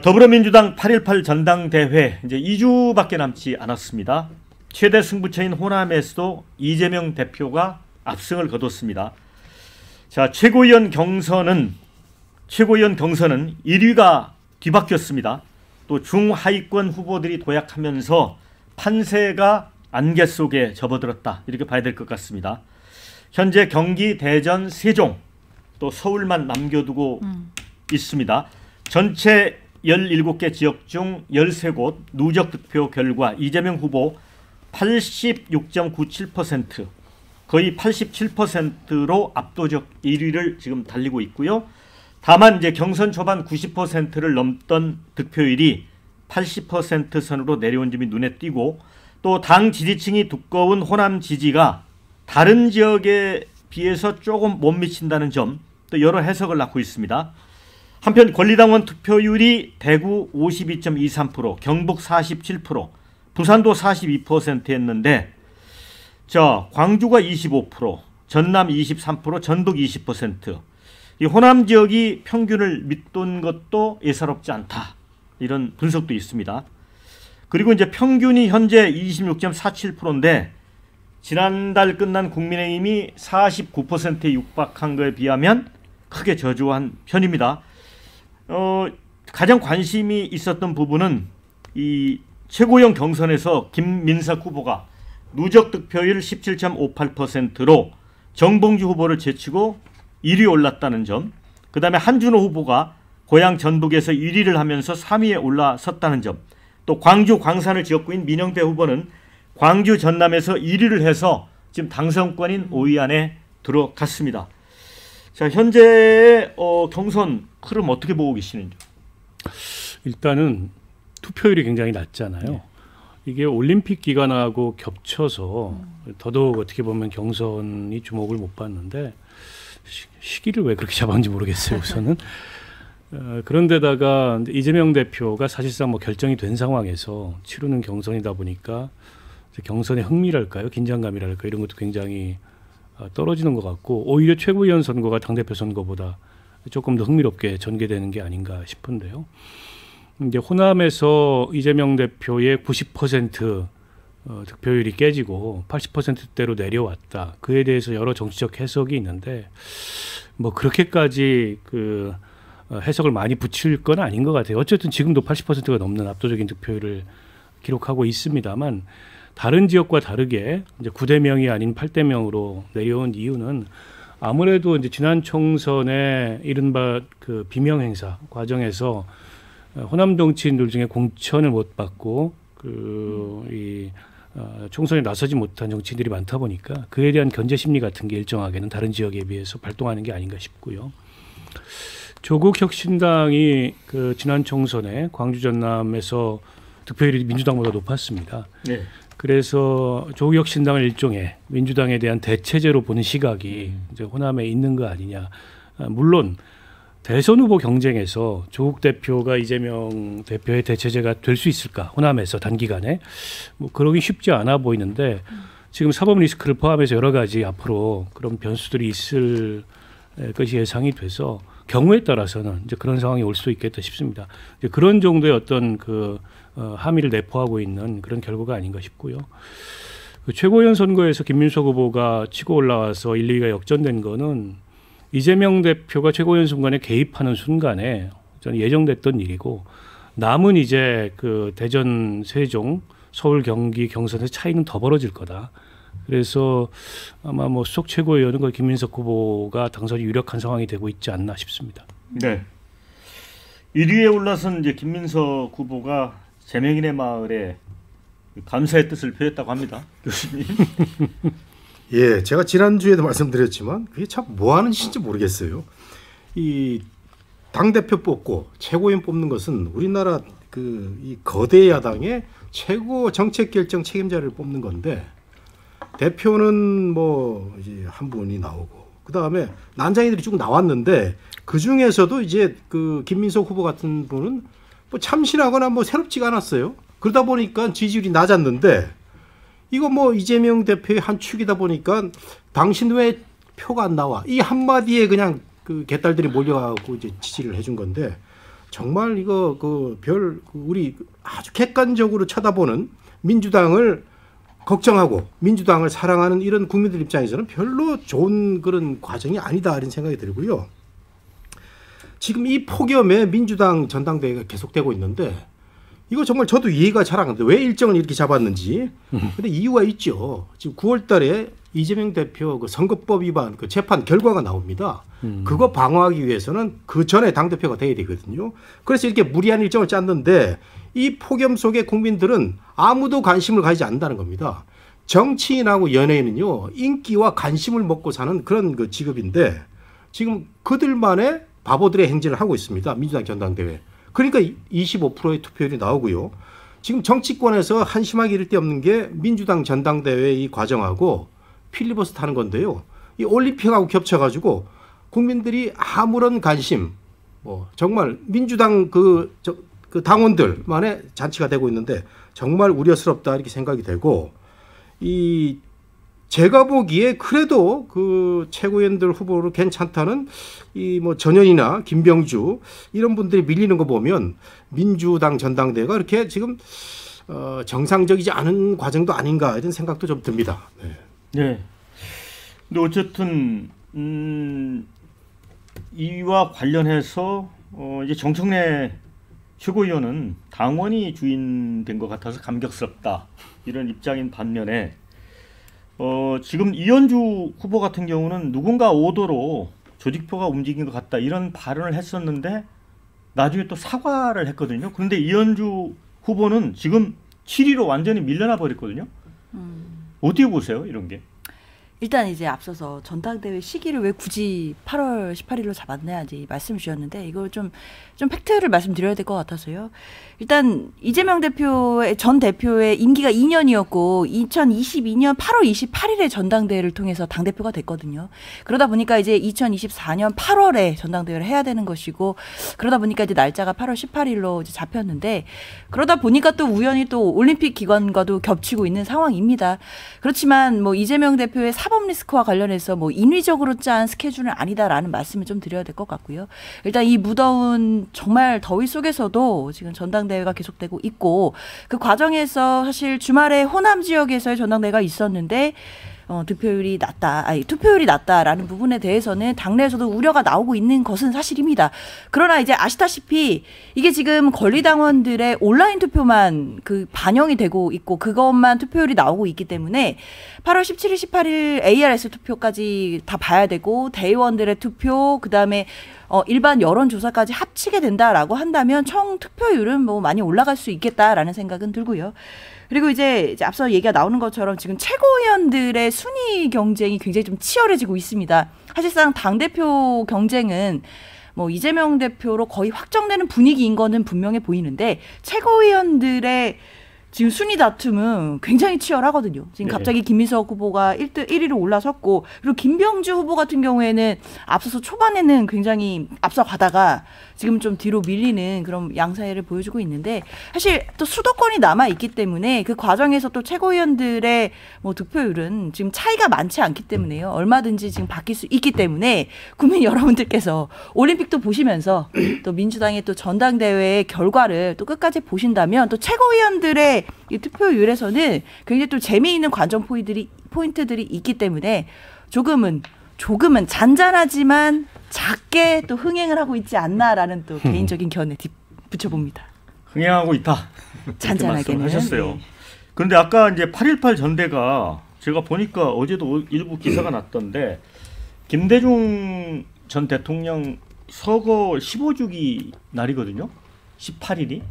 더불어민주당 8.18 전당대회 이제 2주밖에 남지 않았습니다. 최대 승부처인 호남에서도 이재명 대표가 압승을 거뒀습니다. 자, 최고위원 경선은 1위가 뒤바뀌었습니다. 또 중하위권 후보들이 도약하면서 판세가 안개 속에 접어들었다, 이렇게 봐야 될 것 같습니다. 현재 경기, 대전, 세종, 또 서울만 남겨두고 있습니다. 전체 17개 지역 중 13곳 누적 득표 결과 이재명 후보 86.97%, 거의 87%로 압도적 1위를 지금 달리고 있고요. 다만 이제 경선 초반 90%를 넘던 득표율이 80% 선으로 내려온 점이 눈에 띄고, 또 당 지지층이 두꺼운 호남 지지가 다른 지역에 비해서 조금 못 미친다는 점, 또 여러 해석을 낳고 있습니다. 한편 권리당원 투표율이 대구 52.23%, 경북 47%, 부산도 42%였는데, 자, 광주가 25%, 전남 23%, 전북 20%. 이 호남 지역이 평균을 밑돈 것도 예사롭지 않다, 이런 분석도 있습니다. 그리고 이제 평균이 현재 26.47%인데 지난달 끝난 국민의힘이 49%에 육박한 거에 비하면 크게 저조한 편입니다. 가장 관심이 있었던 부분은 이 최고위원 경선에서 김민석 후보가 누적 득표율 17.58%로 정봉주 후보를 제치고 1위에 올랐다는 점, 그 다음에 한준호 후보가 고향 전북에서 1위를 하면서 3위에 올라섰다는 점, 또 광주 광산을 지역구인 민영배 후보는 광주 전남에서 1위를 해서 지금 당선권인 5위 안에 들어갔습니다. 자, 현재 경선 흐름 어떻게 보고 계시는지? 일단은 투표율이 굉장히 낮잖아요. 네. 이게 올림픽 기간하고 겹쳐서 더더욱 어떻게 보면 경선이 주목을 못 받는데, 시기를 왜 그렇게 잡았는지 모르겠어요, 우선은. 그런데다가 이재명 대표가 사실상 뭐 결정이 된 상황에서 치르는 경선이다 보니까 경선의 흥미랄까요, 긴장감이랄까요, 이런 것도 굉장히 떨어지는 것 같고, 오히려 최고위원 선거가 당대표 선거보다 조금 더 흥미롭게 전개되는 게 아닌가 싶은데요. 이제 호남에서 이재명 대표의 90% 득표율이 깨지고 80%대로 내려왔다. 그에 대해서 여러 정치적 해석이 있는데, 뭐 그렇게까지 해석을 많이 붙일 건 아닌 것 같아요. 어쨌든 지금도 80%가 넘는 압도적인 득표율을 기록하고 있습니다만, 다른 지역과 다르게 이제 9대 명이 아닌 8대 명으로 내려온 이유는 아무래도 이제 지난 총선의 이른바 그 비명 행사 과정에서 호남 정치인들 중에 공천을 못 받고 총선에 나서지 못한 정치인들이 많다 보니까 그에 대한 견제 심리 같은 게 일정하게는 다른 지역에 비해서 발동하는 게 아닌가 싶고요. 조국혁신당이 지난 총선에 광주 전남에서 득표율이 민주당보다 높았습니다. 네. 그래서 조국혁신당을 일종의 민주당에 대한 대체제로 보는 시각이 이제 호남에 있는 거 아니냐. 물론 대선 후보 경쟁에서 조국 대표가 이재명 대표의 대체제가 될 수 있을까, 호남에서 단기간에 뭐 그러기 쉽지 않아 보이는데, 지금 사법 리스크를 포함해서 여러 가지 앞으로 그런 변수들이 있을 것이 예상이 돼서 경우에 따라서는 이제 그런 상황이 올 수 있겠다 싶습니다. 이제 그런 정도의 어떤 함의를 내포하고 있는 그런 결과가 아닌가 싶고요. 최고위원 선거에서 김민석 후보가 치고 올라와서 1, 2위가 역전된 거는 이재명 대표가 최고위원 순간에 개입하는 순간에 저는 예정됐던 일이고, 남은 이제 대전, 세종, 서울, 경기, 경선의 차이는 더 벌어질 거다. 그래서 아마 뭐 수석 최고위원은 거의 김민석 후보가 당선이 유력한 상황이 되고 있지 않나 싶습니다. 네. 1위에 올라선 이제 김민석 후보가 재명인의 마을에 감사의 뜻을 표했다고 합니다. 교수님. 예, 제가 지난주에도 말씀드렸지만 그게 참 뭐 하는 짓인지 모르겠어요. 이 당대표 뽑고 최고위원 뽑는 것은 우리나라 이 거대 야당의 최고 정책 결정 책임자를 뽑는 건데, 대표는 뭐 이제 한 분이 나오고, 그 다음에 난장이들이 쭉 나왔는데, 그 중에서도 이제 김민석 후보 같은 분은 뭐 참신하거나 뭐 새롭지가 않았어요. 그러다 보니까 지지율이 낮았는데, 이거 뭐 이재명 대표의 한 축이다 보니까 당신 왜 표가 안 나와? 이 한마디에 그냥 개딸들이 몰려가고 이제 지지를 해준 건데, 정말 이거 우리 아주 객관적으로 쳐다보는 민주당을 걱정하고 민주당을 사랑하는 이런 국민들 입장에서는 별로 좋은 그런 과정이 아니다 이런 생각이 들고요. 지금 이 폭염에 민주당 전당대회가 계속되고 있는데 이거 정말 저도 이해가 잘 안 가는데 왜 일정을 이렇게 잡았는지. 근데 이유가 있죠. 지금 9월 달에 이재명 대표 그 선거법 위반 그 재판 결과가 나옵니다. 그거 방어하기 위해서는 그 전에 당대표가 돼야 되거든요. 그래서 이렇게 무리한 일정을 짰는데 이 폭염 속에 국민들은 아무도 관심을 가지지 않는다는 겁니다. 정치인하고 연예인은요, 인기와 관심을 먹고 사는 그런 그 직업인데 지금 그들만의 바보들의 행진을 하고 있습니다. 민주당 전당대회. 그러니까 25%의 투표율이 나오고요. 지금 정치권에서 한심하게 이를 데 없는 게 민주당 전당대회 이 과정하고 필리버스터 하는 건데요. 이 올림픽하고 겹쳐가지고 국민들이 아무런 관심, 정말 민주당 그 당원들만의 잔치가 되고 있는데 정말 우려스럽다 이렇게 생각이 되고, 제가 보기에 그래도 그 최고위원들 후보로 괜찮다는 전현희나 김병주 이런 분들이 밀리는 거 보면 민주당 전당대회가 이렇게 지금 정상적이지 않은 과정도 아닌가 이런 생각도 좀 듭니다. 네. 네. 근데 어쨌든 이와 관련해서 이제 정청래 최고위원은 당원이 주인된 것 같아서 감격스럽다 이런 입장인 반면에 지금 이현주 후보 같은 경우는 누군가 오더로 조직표가 움직인 것 같다 이런 발언을 했었는데 나중에 또 사과를 했거든요. 그런데 이현주 후보는 지금 7위로 완전히 밀려나 버렸거든요. 어떻게 보세요, 이런 게? 일단 이제 앞서서 전당대회 시기를 왜 굳이 8월 18일로 잡았냐 이제 말씀 주셨는데 이걸 좀 팩트를 말씀드려야 될 것 같아서요. 일단 이재명 전 대표의 임기가 2년이었고 2022년 8월 28일에 전당대회를 통해서 당대표가 됐거든요. 그러다 보니까 이제 2024년 8월에 전당대회를 해야 되는 것이고, 그러다 보니까 이제 날짜가 8월 18일로 이제 잡혔는데, 그러다 보니까 또 우연히 또 올림픽 기간과도 겹치고 있는 상황입니다. 그렇지만 이재명 대표의 사법 리스크와 관련해서 인위적으로 짠 스케줄은 아니다라는 말씀을 좀 드려야 될 것 같고요. 일단 이 무더운 정말 더위 속에서도 지금 전당대회가 계속되고 있고, 그 과정에서 사실 주말에 호남 지역에서의 전당대회가 있었는데 투표율이 낮다라는 부분에 대해서는 당내에서도 우려가 나오고 있는 것은 사실입니다. 그러나 이제 아시다시피 이게 지금 권리당원들의 온라인 투표만 반영이 되고 있고 그것만 투표율이 나오고 있기 때문에 8월 17일, 18일 ARS 투표까지 다 봐야 되고 대의원들의 투표, 그다음에 일반 여론조사까지 합치게 된다라고 한다면 총 투표율은 많이 올라갈 수 있겠다라는 생각은 들고요. 그리고 이제 앞서 얘기가 나오는 것처럼 지금 최고위원들의 순위 경쟁이 굉장히 좀 치열해지고 있습니다. 사실상 당대표 경쟁은 이재명 대표로 거의 확정되는 분위기인 거는 분명해 보이는데, 최고위원들의 지금 순위 다툼은 굉장히 치열하거든요. 지금 갑자기 김민석 후보가 1위로 올라섰고, 그리고 김병주 후보 같은 경우에는 앞서서 초반에는 굉장히 앞서가다가 지금 좀 뒤로 밀리는 그런 양상을 보여주고 있는데, 사실 또 수도권이 남아 있기 때문에 그 과정에서 또 최고위원들의 득표율은 지금 차이가 많지 않기 때문에요. 얼마든지 지금 바뀔 수 있기 때문에 국민 여러분들께서 올림픽도 보시면서 또 민주당의 또 전당대회의 결과를 또 끝까지 보신다면 또 최고위원들의 이 투표율에서는 굉장히 또 재미있는 관전 포인트들이 있기 때문에 조금은 잔잔하지만 작게 또 흥행을 하고 있지 않나라는 또 개인적인 견해 붙여봅니다. 흥행하고 있다. 잔잔하게는 하셨어요. 그런데 아까 이제 8.18 전대가 제가 보니까 어제도 일부 기사가 났던데, 김대중 전 대통령 서거 15주기 날이거든요. 18일이.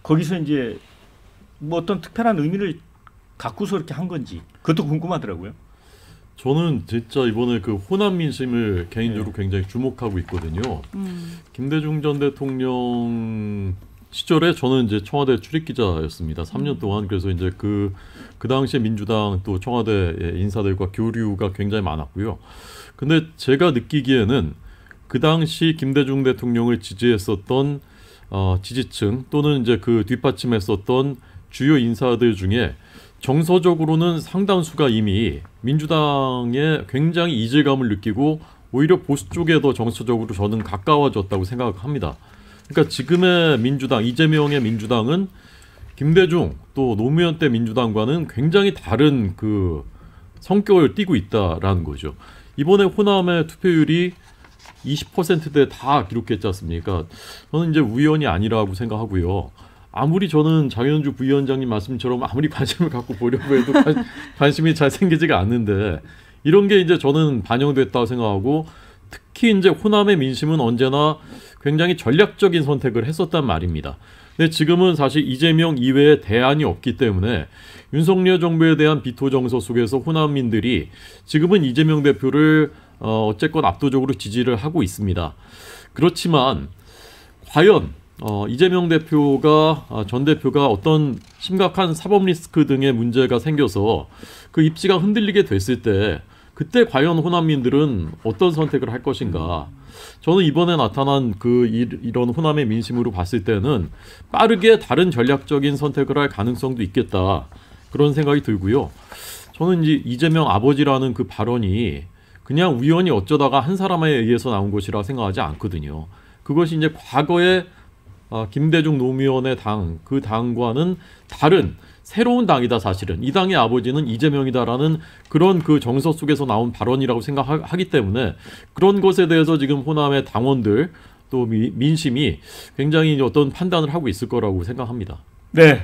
거기서 이제 어떤 특별한 의미를 갖고서 이렇게 한 건지 그것도 궁금하더라고요. 저는 진짜 이번에 그 호남 민심을 개인적으로 굉장히 주목하고 있거든요. 김대중 전 대통령 시절에 저는 이제 청와대 출입기자였습니다. 3년 동안. 그래서 이제 그 당시에 민주당 또 청와대 인사들과 교류가 굉장히 많았고요. 근데 제가 느끼기에는 그 당시 김대중 대통령을 지지했었던 지지층 또는 이제 그 뒷받침했었던 주요 인사들 중에 정서적으로는 상당수가 이미 민주당에 굉장히 이질감을 느끼고 오히려 보수 쪽에 더 정서적으로 저는 가까워졌다고 생각합니다. 그러니까 지금의 민주당, 이재명의 민주당은 김대중 또 노무현 때 민주당과는 굉장히 다른 그 성격을 띠고 있다라는 거죠. 이번에 호남의 투표율이 20%대 다 기록했지 않습니까? 저는 이제 우연이 아니라고 생각하고요. 아무리 저는 장현주 부위원장님 말씀처럼 아무리 관심을 갖고 보려고 해도 관심이 잘 생기지가 않는데 이런 게 이제 저는 반영됐다고 생각하고 특히 이제 호남의 민심은 언제나 굉장히 전략적인 선택을 했었단 말입니다. 근데 지금은 사실 이재명 이외에 대안이 없기 때문에 윤석열 정부에 대한 비토 정서 속에서 호남민들이 지금은 이재명 대표를 어쨌건 압도적으로 지지를 하고 있습니다. 그렇지만 과연 이재명 대표가 전 대표가 어떤 심각한 사법 리스크 등의 문제가 생겨서 그 입지가 흔들리게 됐을 때 그때 과연 호남민들은 어떤 선택을 할 것인가? 저는 이번에 나타난 이런 호남의 민심으로 봤을 때는 빠르게 다른 전략적인 선택을 할 가능성도 있겠다. 그런 생각이 들고요. 저는 이제 이재명 아버지라는 그 발언이 그냥 우연히 어쩌다가 한 사람에 의해서 나온 것이라 생각하지 않거든요. 그것이 이제 과거에 김대중 노무현의 당, 그 당과는 다른 새로운 당이다 사실은. 이 당의 아버지는 이재명이다라는 그런 그 정서 속에서 나온 발언이라고 생각하기 때문에 그런 것에 대해서 지금 호남의 당원들 또 민심이 굉장히 어떤 판단을 하고 있을 거라고 생각합니다. 네,